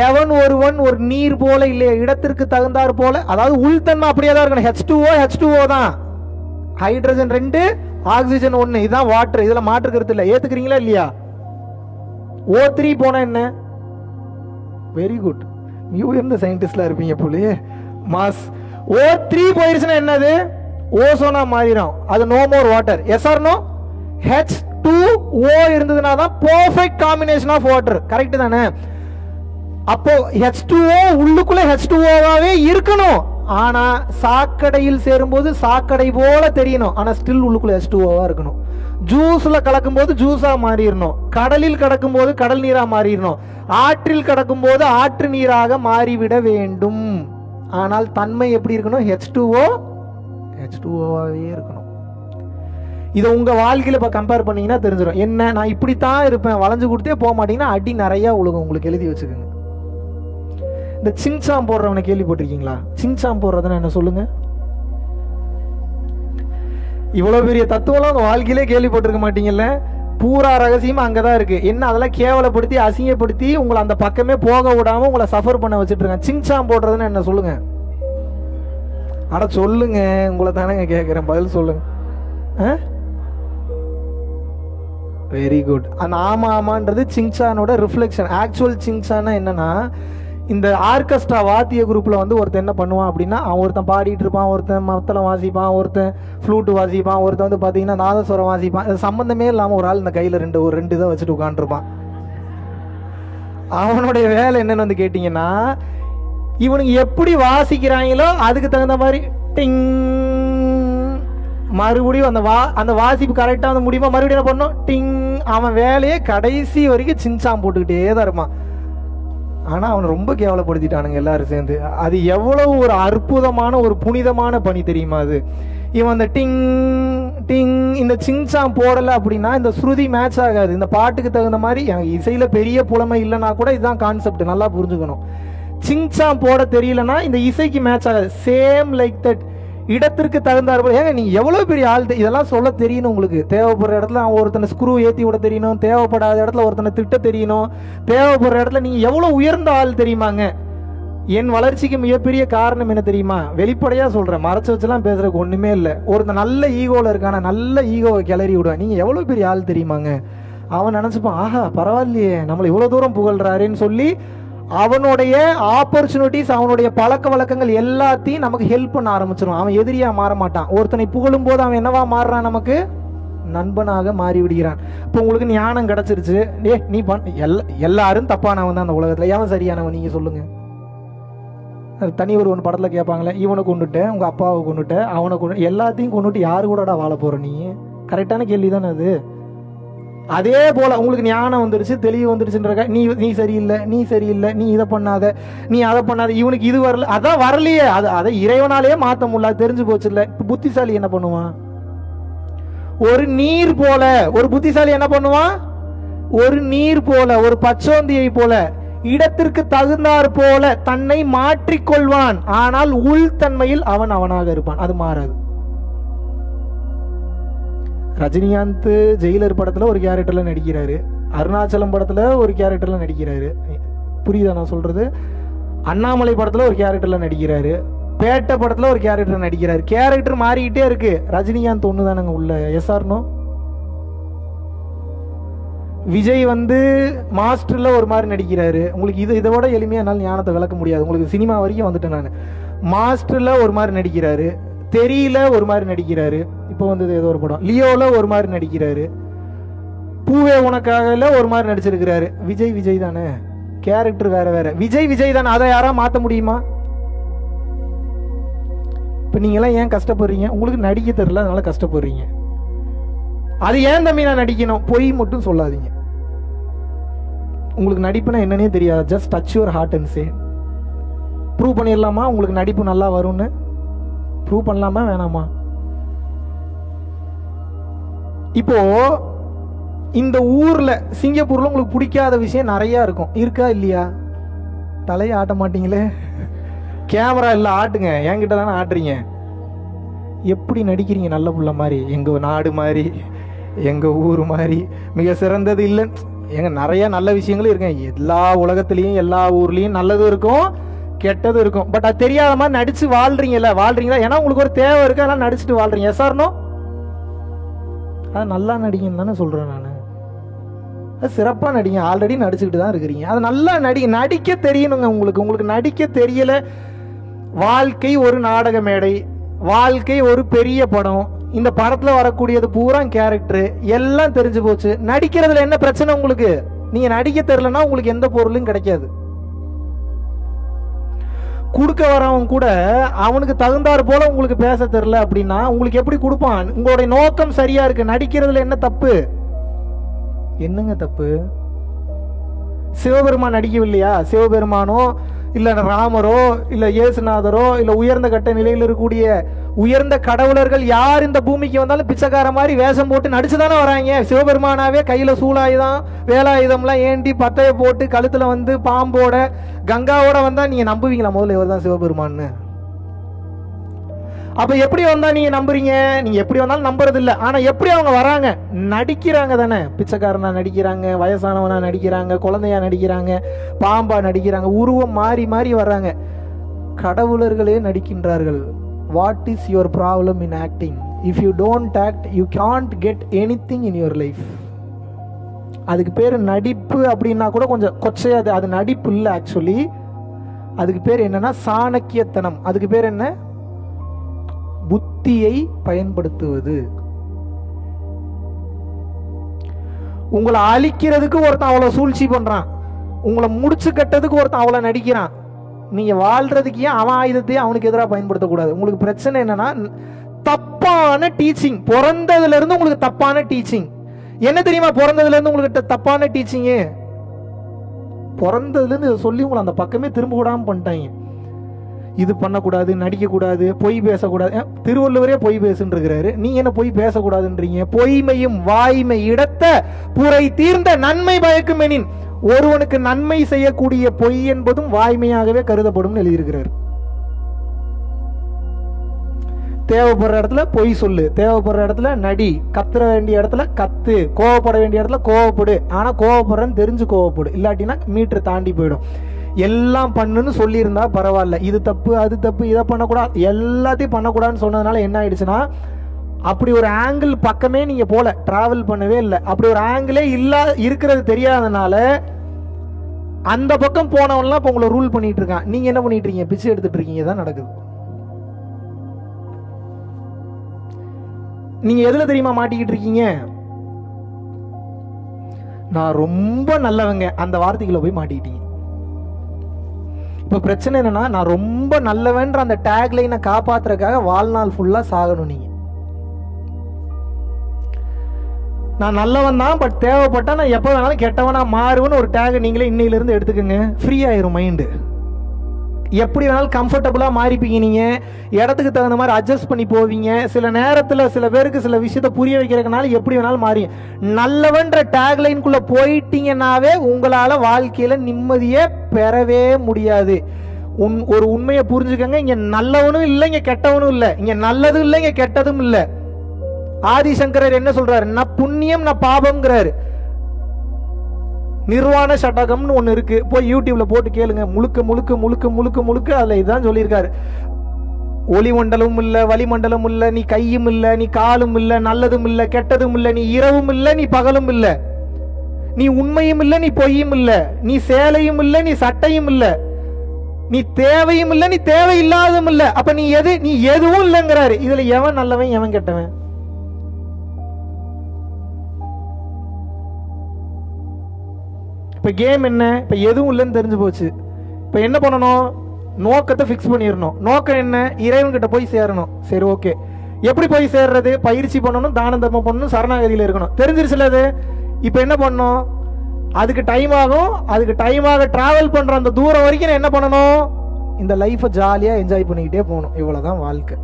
எவன் ஒருவன் ஒரு நீர் போல இல்லையா, இடத்திற்கு தகுந்தார் போல, அதாவது உள்தன்மை அப்படியே தான் இருக்கணும். H2O தான், ஹைட்ரஜன் 2 ஆக்சிஜன் 1, இதுதான் வாட்டர். இதுல மாற்று கருத்து இல்லை. ஏத்துக்கிறீங்களா இல்லையா? O3 போனா என்ன? வெரி குட், உயர்ந்த சயின்டிஸ்ட்ல இருப்பீங்க போலயே. மாஸ் O3 போயிருச்சுன்னா என்னது? ஓசோனா மாறிடும். அது no more water. Yes or no? H2O இருந்ததுனா தான் perfect combination of water. Correct தானே? அப்போ H2O உள்ளுக்குள்ள H2Oவாவே இருக்கணும். ஆனா சாக்கடையில் சேரும்போது சாக்கடை போல தெரியணும். ஆனா ஸ்டில் உள்ளுக்குள்ள H2Oவா இருக்கணும். ஜூஸ்ல கலக்கும் போது ஜூஸா மாறிடணும். கடலில் கடக்கும் போது கடல் நீரா மாறிடணும். ஆற்றில் கடக்கும் போது ஆற்று நீராக மாறிவிட வேண்டும். ஆனால் தன்மை எப்படி இருக்கணும்? H2Oவாவே இருக்கணும். இதை உங்க வாழ்க்கையில இப்ப கம்பேர் பண்ணீங்கன்னா தெரிஞ்சிடும். என்ன, நான் இப்படித்தான் இருப்பேன், வளைஞ்சு கொடுத்தே போக மாட்டீங்கன்னா அடி நிறைய உலகம். உங்களுக்கு எழுதி வச்சுக்கோங்க. இந்த சிங்சாம் போடுறவனை கேள்விப்பட்டிருக்கீங்களா? சிங்சாம் போடுறதுன்னு என்ன சொல்லுங்க? இவ்வளவு பெரிய தத்துவம் உங்க வாழ்க்கையிலே கேள்விப்பட்டிருக்க மாட்டீங்கல்ல. பூரா ரகசியமா அங்கதான் இருக்கு. என்ன, அதெல்லாம் கேவலப்படுத்தி அசிங்கப்படுத்தி உங்களை அந்த பக்கமே போக விடாம உங்களை சஃபர் பண்ண வச்சுட்டு இருக்காங்க. சிங்சாம் போடுறதுன்னு என்ன சொல்லுங்க? அட சொல்லுங்க, உங்களை தானே கேட்கிறேன், பதில் சொல்லுங்க. Very good. அந்த ஆமா ஆமான்றது சிங்சானோட ரிஃப்ளெக்ஷன். ஆக்சுவல் சிங்சானா என்னன்னா, இந்த ஆர்கெஸ்ட்ரா வாத்திய குரூப்ல வந்து ஒருத்தன் என்ன பண்ணுவான் அப்படின்னா, அவன் ஒருத்தன் பாடிட்டு இருப்பான், ஒருத்தன் மத்தளம் வாசிப்பான், ஒருத்தன் ஃப்ளூட் வாசிப்பான், ஒருத்தன் வந்து பாத்தீங்கன்னா நாதஸ்வரம் வாசிப்பான். அது சம்பந்தமே இல்லாம ஒரு ஆள் இந்த கையில ரெண்டு இதை வச்சுட்டு உட்காந்துருப்பான். அவனுடைய வேலை என்னன்னு வந்து கேட்டீங்கன்னா, இவனுக்கு எப்படி வாசிக்கிறாங்களோ அதுக்கு தகுந்த மாதிரி டிங், மறுபடியும் அந்த வாசிப்பு கரெக்டா வந்து முடியுமா, மறுபடியும் என்ன பண்ணும், டிங். அவன் வேலையே கடைசி வரைக்கும் சின்சாம் போட்டுக்கிட்டே தான் இருப்பான். ஆனா அவனை ரொம்ப கேவலப்படுத்திட்டானுங்க எல்லாரும் சேர்ந்து. அது எவ்வளவு ஒரு அற்புதமான ஒரு புனிதமான பணி தெரியுமா அது? இவன் அந்த டிங் டிங் இந்த சிங்சாம் போடல அப்படின்னா இந்த ஸ்ருதி மேட்ச் ஆகாது. இந்த பாட்டுக்கு தகுந்த மாதிரி எனக்கு இசையில பெரிய புலமை இல்லைன்னா கூட இதுதான் கான்செப்ட், நல்லா புரிஞ்சுக்கணும். சிங்சாம் போட தெரியலன்னா இந்த இசைக்கு மேட்ச் ஆகாது. சேம் லைக் தட், இடத்திற்கு தகுந்தார் போல. ஏங்க நீங்க எவ்வளவு பெரிய ஆள், இதெல்லாம் சொல்ல தெரியணும் உங்களுக்கு. தேவைப்படுற இடத்துல அவன் ஒருத்தனை ஸ்க்ரூ ஏத்தி விட தெரியணும், தேவைப்படாத இடத்துல ஒருத்தனை திட்ட தெரியணும், தேவைப்படுற இடத்துல நீங்க எவ்வளவு உயர்ந்த ஆள் தெரியுமாங்க. என் வளர்ச்சிக்கு மிகப்பெரிய காரணம் என்ன தெரியுமா? வெளிப்படையா சொல்றேன், மறைச்சு வச்செல்லாம் பேசுறதுக்கு ஒண்ணுமே இல்லை. ஒருத்தன் நல்ல ஈகோல இருக்கான, நல்ல ஈகோவை கிளறி விடுவேன். நீங்க எவ்வளவு பெரிய ஆள் தெரியுமாங்க. அவன் நினைச்சுப்பான், ஆஹா பரவாயில்லையே நம்மளை இவ்வளவு தூரம் புகழ்றாருன்னு சொல்லி அவனுடைய ஆப்பர்ச்சுனிட்டிஸ், அவனுடைய பழக்க வழக்கங்கள் எல்லாத்தையும் நமக்கு ஹெல்ப் பண்ண ஆரம்பிச்சிடும். அவன் எதிரியா மாற மாட்டான். ஒருத்தனை புகழும் போது அவன் என்னவா மாறுறான்? நமக்கு நண்பனாக மாறி விடுகிறான். இப்போ உங்களுக்கு ஞானம் கிடைச்சிருச்சு, நீ எல்லாரும் தப்பானவன் தான் அந்த உலகத்துல, ஏன் சரியானவன் நீங்க சொல்லுங்க. தனி ஒரு படத்துல கேட்பாங்களே, இவனை கொண்டுட்ட, உங்க அப்பாவை கொண்டுட்ட, அவனை கொண்டு, எல்லாத்தையும் கொண்டுட்டு யாரு கூடடா வாழ போற நீ? கரெக்டான கேள்வி தானே அது. அதே போல உங்களுக்கு ஞானம் வந்துருச்சு, தெளிவு வந்துருச்சுன்ற, நீ சரியில்லை, நீ சரியில்லை, நீ இதை பண்ணாத, நீ அதை பண்ணாத, இவனுக்கு இது வரல, அதான் வரலையே, அதை இறைவனாலேயே மாத்த முடியல, தெரிஞ்சு போச்சு இல்ல. புத்திசாலி என்ன பண்ணுவான்? ஒரு நீர் போல, ஒரு புத்திசாலி என்ன பண்ணுவான்? ஒரு நீர் போல, ஒரு பச்சோந்தியை போல, இடத்திற்கு தகுந்தார் போல தன்னை மாற்றிக்கொள்வான். ஆனால் உள்தன்மையில் அவன் அவனாக இருப்பான், அது மாறாது. ரஜினிகாந்த் ஜெயிலர் படத்துல ஒரு கேரக்டர்ல நடிக்கிறாரு, அருணாச்சலம் படத்துல ஒரு கேரக்டர்ல நடிக்கிறாரு, புரியுதா நான் சொல்றது? அண்ணாமலை படத்துல ஒரு கேரக்டர்ல நடிக்கிறாரு, பேட்ட படத்துல ஒரு கேரக்டர் நடிக்கிறாரு. கேரக்டர் மாறிக்கிட்டே இருக்கு. ரஜினிகாந்த் ஒண்ணுதானங்க உள்ள. S or no? விஜய் வந்து மாஸ்டர்ல ஒரு மாதிரி நடிக்கிறாரு. உங்களுக்கு இதை விட எளிமையா என்னால ஞானத்தை விளக்க முடியாது. உங்களுக்கு சினிமா வரைக்கும் வந்துட்டேன் நான். மாஸ்டர்ல ஒரு மாதிரி நடிக்கிறாரு, தெரியல ஒரு மாதிரி நடிக்கிறாரு, இப்போ வந்து ஏதோ ஒரு படம் லியோல ஒரு மாதிரி நடிக்கிறாரு, பூவே உனக்காக ஒரு மாதிரி நடிச்சிருக்கிறாரு. விஜய் தானே, கேரக்டர் வேற வேற. விஜய் தானே, அதை யாரா மாத்த முடியுமா? இப்ப நீங்க எல்லாம் ஏன் கஷ்டப்படுறீங்க? உங்களுக்கு நடிக்க தெரியல, அதனால கஷ்டப்படுறீங்க. அது ஏன் தம்பி நான் நடிக்கணும்? பொய் மட்டும் சொல்லாதீங்க. உங்களுக்கு நடிப்புனா என்னன்னே தெரியாது. Just touch your heart and say. Prove பண்ணிடலாமா உங்களுக்கு நடிப்பு நல்லா வரும்னு? ப்ரூவ் பண்ணலாமா வேணாமா? இப்போ இந்த ஊர்ல சிங்கப்பூர்ல உங்களுக்கு பிடிக்காத விஷயம் நிறைய இருக்கும், இருக்கா இல்லையா? தலையை ஆட்ட மாட்டீங்களே, கேமரா இல்ல ஆட்டுங்க, என்கிட்ட தானே ஆட்டுறீங்க. எப்படி நடிக்கிறீங்க நல்ல புள்ள மாதிரி, எங்க நாடு மாதிரி, எங்க ஊர் மாதிரி, மிக சிறந்தது இல்லை. ஏங்க நிறைய நல்ல விஷயங்களும் இருக்குங்க. எல்லா உலகத்திலையும் எல்லா ஊர்லயும் நல்லதும் இருக்கும் கெட்டதும் இருக்கும். பட் அது தெரியாத மாதிரி நடிச்சு வாழ்றீங்களா? ஏன்னா உங்களுக்கு ஒரு தேவை இருக்கு, அதெல்லாம் நடிச்சுட்டு வாழ்றீங்க. S or no? அது நல்லா நடிங்கன்னு தானே சொல்றேன் நான். அது சிறப்பா நடிங்க. ஆல்ரெடி நடிச்சுக்கிட்டு தான் இருக்கிறீங்க. அது நல்லா நடிக்க தெரியணுங்க. உங்களுக்கு நடிக்க தெரியல. வாழ்க்கை ஒரு நாடக மேடை, வாழ்க்கை ஒரு பெரிய படம். இந்த படத்துல வரக்கூடியது பூரா கேரக்டர் எல்லாம் தெரிஞ்சு போச்சு. நடிக்கிறதுல என்ன பிரச்சனை உங்களுக்கு? நீங்க நடிக்க தெரியலன்னா உங்களுக்கு எந்த பொருளும் கிடைக்காது. கொடுக்க வரவன் கூட அவனுக்கு தகுந்தாறு போல உங்களுக்கு பேச தெரியல அப்படின்னா உங்களுக்கு எப்படி கொடுப்பான்? உங்களுடைய நோக்கம் சரியா இருக்கு. நடிக்கிறதுல என்ன தப்பு? என்னங்க தப்பு? சிவபெருமான் நடிக்கவில்லையா? சிவபெருமானோ இல்ல ராமரோ இல்ல இயேசுநாதரோ இல்ல உயர்ந்த கட்ட நிலையில் இருக்கக்கூடிய உயர்ந்த கடவுளர்கள் யார் இந்த பூமிக்கு வந்தாலும் பிச்சைக்கார மாதிரி வேஷம் போட்டு நடிச்சுதானே வராங்க. சிவபெருமானாவே கையில சூலாயுதம் வேலாயுதம்லாம் ஏண்டி பத்தைய போட்டு கழுத்துல வந்து பாம்போட கங்காவோட வந்தா நீங்க நம்புவீங்களா? முதல்ல இவர் தான் சிவபெருமான்னு. அப்ப எப்படி வந்தா நீங்க நம்புறீங்க? நீங்க எப்படி வந்தாலும் நம்புறது இல்ல. ஆனா எப்படி அவங்க வராங்க? நடிக்கிறாங்க தானே. பிச்சைக்காரனா நடிக்கிறாங்க, வயசானவனா நடிக்கிறாங்க, குழந்தையா நடிக்கிறாங்க, பாம்பா நடிக்கிறாங்க, உருவம் மாறி மாறி வர்றாங்க. கடவுளர்களே நடிக்கின்றார்கள். What is your problem in acting? If you don't act you can't get anything in your life. அதுக்கு பேர் நடிப்பு அப்படின்னா கூட கொஞ்சம் கொச்சையாது. அது நடிப்பு இல்லை. ஆக்சுவலி அதுக்கு பேர் என்னன்னா சாணக்கியத்தனம். அதுக்கு பேர் என்ன? புத்தியை பயன்படுத்துவது. உங்களை அழிக்கிறதுக்கு ஒருத்தன் அவ்வளவு சூழ்ச்சி பண்றான், உங்களை முடிச்சு கட்டதுக்கு ஒருத்தன் அவ்வளவு நடிக்கிறான். நீங்க வாழ்றதுக்கு ஏன் அவன் ஆயுதத்தையும் அவனுக்கு எதிராக பயன்படுத்தக்கூடாது? உங்களுக்கு பிரச்சனை என்னன்னா தப்பான டீச்சிங். பிறந்ததுல இருந்து உங்களுக்கு தப்பான டீச்சிங். என்ன தெரியுமா பிறந்ததுல இருந்து உங்களுக்கு தப்பான டீச்சிங்? பிறந்ததுல இருந்து சொல்லி உங்களை அந்த பக்கமே திரும்ப விடாம பண்ணிட்டாங்க. இது பண்ணக்கூடாது, நடிக்கக்கூடாது, பொய் பேசக்கூடாது. திருவள்ளுவரே பொய் பேசுன்னு இருக்கிறாரு, நீங்க என்ன பொய் பேசக்கூடாதுன்றீங்க? பொய்மையும் வாய்மை இடத்த புரை தீர்ந்த நன்மை பயக்கும் எனின். ஒருவனுக்கு நன்மை செய்யக்கூடிய பொய் என்பதும் வாய்மையாகவே கருதப்படும் எழுதியிருக்கிறார். தேவைப்படுற இடத்துல பொய் சொல்லு, தேவைப்படுற இடத்துல நடி, கத்துற வேண்டிய இடத்துல கத்து, கோவப்பட வேண்டிய இடத்துல கோவப்படு. ஆனா கோவப்படுறன்னு தெரிஞ்சு கோவப்படு, இல்லாட்டினா மீட்டர் தாண்டி போயிடும். எல்லாம் பண்ணுன்னு சொல்லியிருந்தா பரவாயில்ல. இது தப்பு அது தப்பு இதை பண்ணக்கூடாது எல்லாத்தையும் பண்ணக்கூடாதுன்னு சொன்னதுனால என்ன ஆயிடுச்சுன்னா அப்படி ஒரு ஆங்கிள் பக்கமே நீங்க போல டிராவல் பண்ணவே இல்லை. அப்படி ஒரு ஆங்கிளே இருக்கிறது தெரியாதனால அந்த பக்கம் போனவன்லாம் இப்ப உங்களை ரூல் பண்ணிட்டு இருக்கான். நீங்க என்ன பண்ணிட்டு இருக்கீங்க? பிச்சை எடுத்துட்டு இருக்கீங்க. தான் நடக்குது. நீங்க எதுல தெரியுமா மாட்டிக்கிட்டு இருக்கீங்க? நான் ரொம்ப நல்லவங்க அந்த வார்த்தைக்குள்ள போய் மாட்டிக்கிட்டீங்க. இப்ப பிரச்சனை என்னன்னா நான் ரொம்ப நல்லவன்ற அந்த டேக் லைனை காப்பாத்துறதுக்காக வாழ்நாள் ஃபுல்லா சாகணும். நீங்க நான் நல்லவன் தான், பட் தேவைப்பட்டா நான் எப்ப வேணாலும் கெட்டவனா மாறுவேன்னு ஒரு டேக் நீங்களே இன்னையில இருந்து எடுத்துக்கோங்க. ஃப்ரீ ஆயிரும் மைண்டு. எப்படி வேணாலும் கம்ஃபர்டபுளா மாறிப்பீங்க. நீங்க இடத்துக்கு தகுந்த மாதிரி அட்ஜஸ்ட் பண்ணி போவீங்க. சில நேரத்துல சில பேருக்கு சில விஷயத்த புரிய வைக்கிறதுனால எப்படி வேணாலும் மாறி நல்லவன்ற டேக்லைனுக்குள்ள போயிட்டீங்கன்னாவே உங்களால வாழ்க்கையில நிம்மதியே பெறவே முடியாது. ஒரு உண்மையை புரிஞ்சுக்கங்க. இங்க நல்லவனும் இல்லை, இங்க கெட்டவனும் இல்லை. இங்க நல்லதும் இல்லை, இங்க கெட்டதும் இல்லை. ஆதிசங்கரர் என்ன சொல்றாரு? நான் புண்ணியம் நான் பாபம்ங்கிறாரு. நிர்வாண சட்டகம்னு ஒண்ணு இருக்கு, போய் யூடியூப்ல போட்டு கேளுங்க. முழுக்க முழுக்க முழுக்க முழுக்க முழுக்க அதுல இதான் சொல்லியிருக்காரு. ஒளி மண்டலமும் இல்ல, வளிமண்டலம் இல்ல, நீ கையும் இல்ல, நீ காலும் இல்ல, நல்லதும் இல்ல, கெட்டதும் இல்ல, நீ இரவும் இல்ல, நீ பகலும் இல்ல, நீ உண்மையும் இல்ல, நீ பொய்யும் இல்ல, நீ சேலையும் இல்ல, நீ சட்டையும் இல்ல, நீ தேவையும் இல்ல, நீ தேவையில்லாததும் இல்ல. அப்ப நீ எதுவும் இல்லைங்கிறாரு. இதுல எவன் நல்லவன் எவன் கெட்டவன்? இப்ப கேம் என்ன? இப்ப எதுவும் இல்லைன்னு தெரிஞ்சு போச்சு. இப்ப என்ன பண்ணணும்? நோக்கத்தை பிக்ஸ் பண்ணிடணும். நோக்கம் என்ன? இறைவன் கிட்ட போய் சேரணும். சரி, ஓகே. எப்படி போய் சேர்றது? பயிற்சி பண்ணணும், தான தர்மம் பண்ணணும், சரணாகதியில இருக்கணும். தெரிஞ்சிருச்சுல அது. இப்ப என்ன பண்ணணும்? அதுக்கு டைம் ஆகும். அதுக்கு டைமாக டிராவல் பண்ற அந்த தூரம் வரைக்கும் என்ன பண்ணணும்? இந்த லைஃபை ஜாலியா என்ஜாய் பண்ணிக்கிட்டே போகணும். இவ்வளவுதான் வாழ்க்கை.